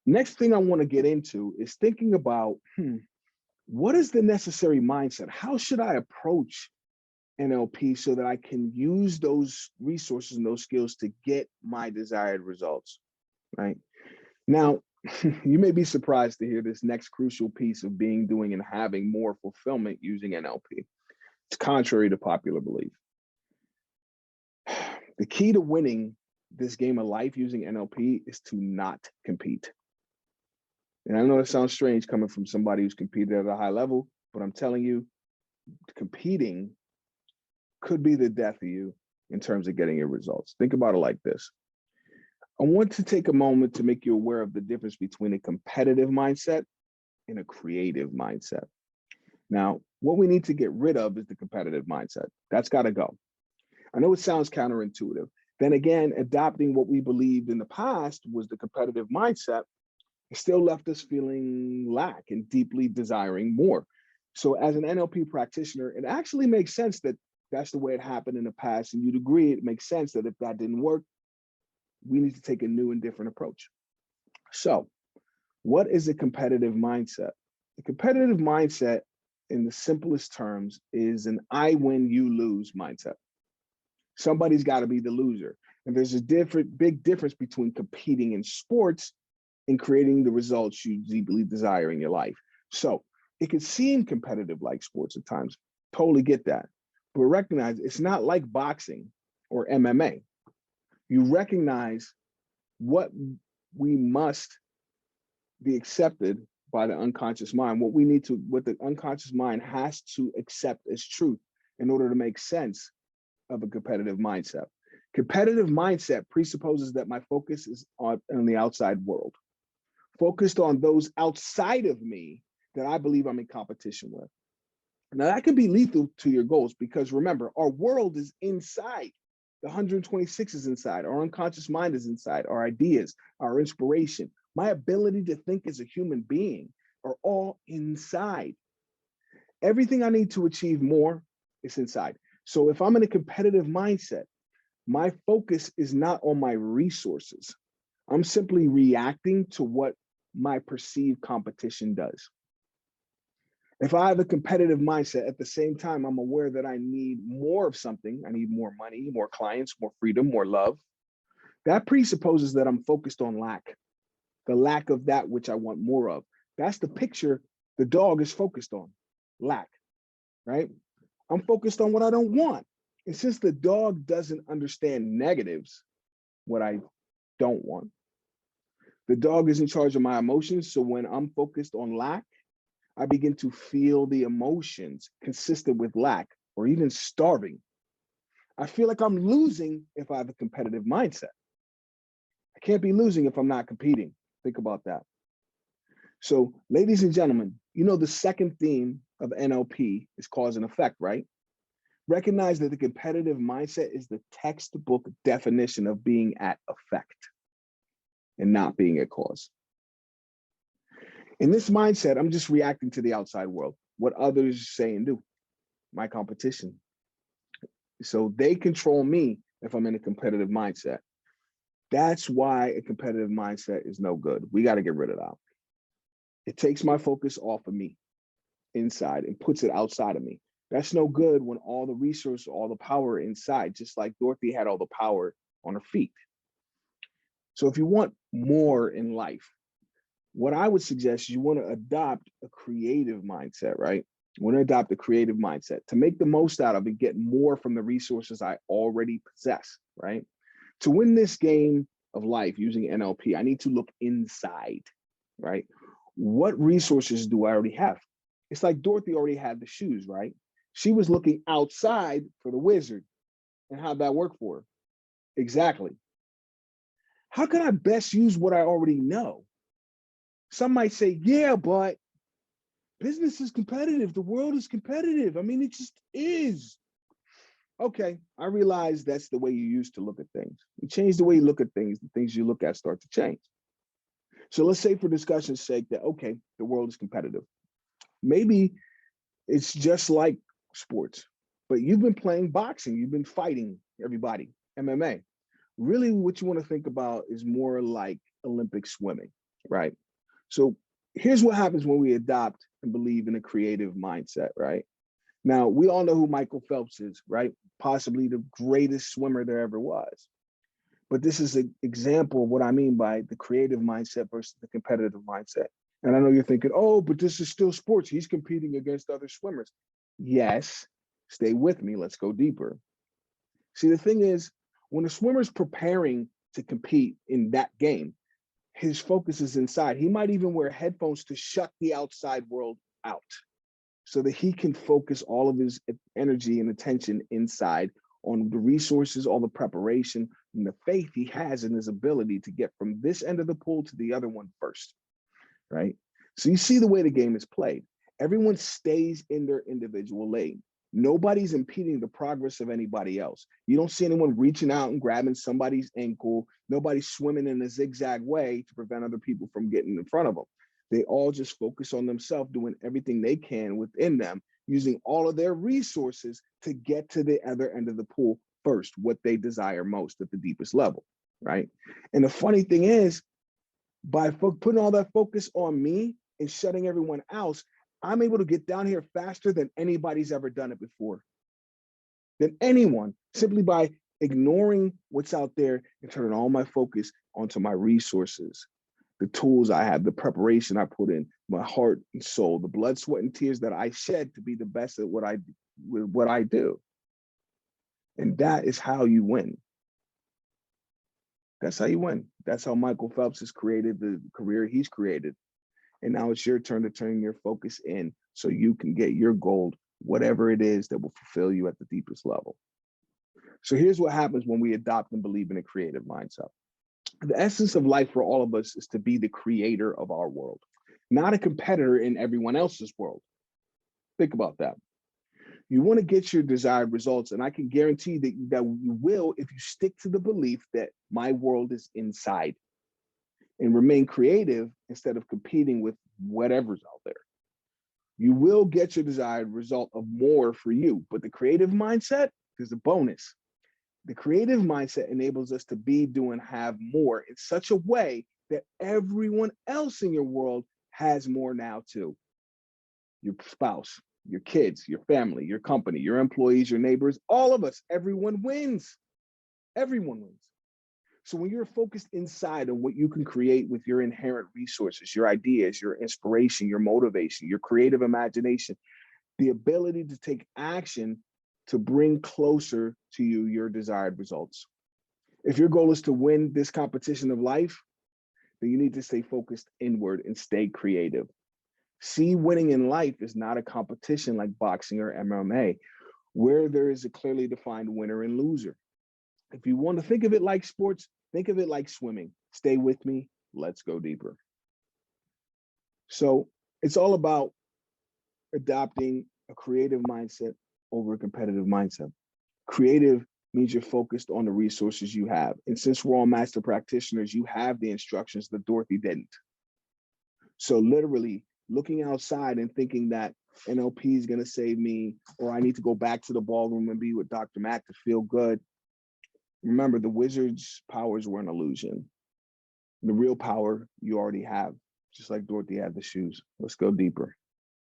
Next thing I want to get into is thinking about, what is the necessary mindset? How should I approach NLP so that I can use those resources and those skills to get my desired results, right? Now, you may be surprised to hear this next crucial piece of doing, and having more fulfillment using NLP. It's contrary to popular belief. The key to winning this game of life using NLP is to not compete. And I know it sounds strange coming from somebody who's competed at a high level, but I'm telling you, competing could be the death of you in terms of getting your results. Think about it like this. I want to take a moment to make you aware of the difference between a competitive mindset and a creative mindset. Now, what we need to get rid of is the competitive mindset. That's got to go. I know it sounds counterintuitive. Then again, adopting what we believed in the past was the competitive mindset, it still left us feeling lack and deeply desiring more. So as an NLP practitioner, it actually makes sense that that's the way it happened in the past. And you'd agree, it makes sense that if that didn't work, we need to take a new and different approach. So what is a competitive mindset? A competitive mindset, in the simplest terms, is an I win, you lose mindset. Somebody's got to be the loser. And there's a big difference between competing in sports and creating the results you deeply desire in your life. So it could seem competitive like sports at times. Totally get that. But recognize it's not like boxing or MMA. You recognize what we must be accepted by the unconscious mind, what the unconscious mind has to accept as truth in order to make sense of a competitive mindset. Competitive mindset presupposes that my focus is on the outside world, focused on those outside of me that I believe I'm in competition with. Now that can be lethal to your goals because remember, our world is inside. The 126 is inside. Our unconscious mind is inside. Our ideas, our inspiration, my ability to think as a human being are all inside. Everything I need to achieve more is inside. So if I'm in a competitive mindset, my focus is not on my resources. I'm simply reacting to what my perceived competition does. If I have a competitive mindset, at the same time, I'm aware that I need more of something. I need more money, more clients, more freedom, more love. That presupposes that I'm focused on lack, the lack of that which I want more of. That's the picture the dog is focused on, lack, right? I'm focused on what I don't want. And since the dog doesn't understand negatives, what I don't want, the dog is in charge of my emotions. So when I'm focused on lack, I begin to feel the emotions consistent with lack or even starving. I feel like I'm losing if I have a competitive mindset. I can't be losing if I'm not competing. Think about that. So, ladies and gentlemen, you know the second theme of NLP is cause and effect, right? Recognize that the competitive mindset is the textbook definition of being at effect and not being at cause. In this mindset, I'm just reacting to the outside world, what others say and do, my competition. So they control me if I'm in a competitive mindset. That's why a competitive mindset is no good. We got to get rid of that. It takes my focus off of me inside and puts it outside of me. That's no good when all the resources, all the power inside, just like Dorothy had all the power on her feet. So if you want more in life, what I would suggest is you want to adopt a creative mindset, right? You want to adopt a creative mindset to make the most out of and get more from the resources I already possess, right? To win this game of life using NLP, I need to look inside, right? What resources do I already have? It's like Dorothy already had the shoes, right? She was looking outside for the wizard. And how'd that work for her? Exactly. How can I best use what I already know? Some might say, yeah, but business is competitive. The world is competitive. I mean, it just is. Okay, I realize that's the way you used to look at things. You change the way you look at things, the things you look at start to change. So let's say for discussion's sake that, okay, the world is competitive. Maybe it's just like sports, but you've been playing boxing, you've been fighting everybody, MMA. Really what you want to think about is more like Olympic swimming, right? So here's what happens when we adopt and believe in a creative mindset, right? Now, we all know who Michael Phelps is, right? Possibly the greatest swimmer there ever was. But this is an example of what I mean by the creative mindset versus the competitive mindset. And I know you're thinking, oh, but this is still sports. He's competing against other swimmers. Yes, stay with me. Let's go deeper. See, the thing is, when a swimmer's preparing to compete in that game, his focus is inside. He might even wear headphones to shut the outside world out so that he can focus all of his energy and attention inside on the resources, all the preparation, and the faith he has in his ability to get from this end of the pool to the other one first, right? So you see the way the game is played. Everyone stays in their individual lane. Nobody's impeding the progress of anybody else. You don't see anyone reaching out and grabbing somebody's ankle. Nobody's swimming in a zigzag way to prevent other people from getting in front of them. They all just focus on themselves, doing everything they can within them, using all of their resources to get to the other end of the pool first, what they desire most at the deepest level, right? And the funny thing is, by putting all that focus on me and shutting everyone else, I'm able to get down here faster than anybody's ever done it before, than anyone, simply by ignoring what's out there and turning all my focus onto my resources, the tools I have, the preparation I put in, my heart and soul, the blood, sweat, and tears that I shed to be the best at what I do. And that is how you win. That's how you win. That's how Michael Phelps has created the career he's created. And now it's your turn to turn your focus in so you can get your gold, whatever it is that will fulfill you at the deepest level. So here's what happens when we adopt and believe in a creative mindset. The essence of life for all of us is to be the creator of our world, not a competitor in everyone else's world. Think about that. You want to get your desired results, and I can guarantee that you will if you stick to the belief that my world is inside and remain creative instead of competing with whatever's out there. You will get your desired result of more for you, but the creative mindset is a bonus. The creative mindset enables us to be, do, and have more in such a way that everyone else in your world has more now too. Your spouse, your kids, your family, your company, your employees, your neighbors, all of us, everyone wins. Everyone wins. So when you're focused inside on what you can create with your inherent resources, your ideas, your inspiration, your motivation, your creative imagination, the ability to take action to bring closer to you your desired results. If your goal is to win this competition of life, then you need to stay focused inward and stay creative. See, winning in life is not a competition like boxing or MMA, where there is a clearly defined winner and loser. If you want to think of it like sports, think of it like swimming. Stay with me. Let's go deeper. So it's all about adopting a creative mindset over a competitive mindset. Creative means you're focused on the resources you have. And since we're all master practitioners, you have the instructions that Dorothy didn't. So literally looking outside and thinking that NLP is going to save me, or I need to go back to the ballroom and be with Dr. Mac to feel good. Remember, the wizard's powers were an illusion. The real power you already have, just like Dorothy had the shoes. Let's go deeper.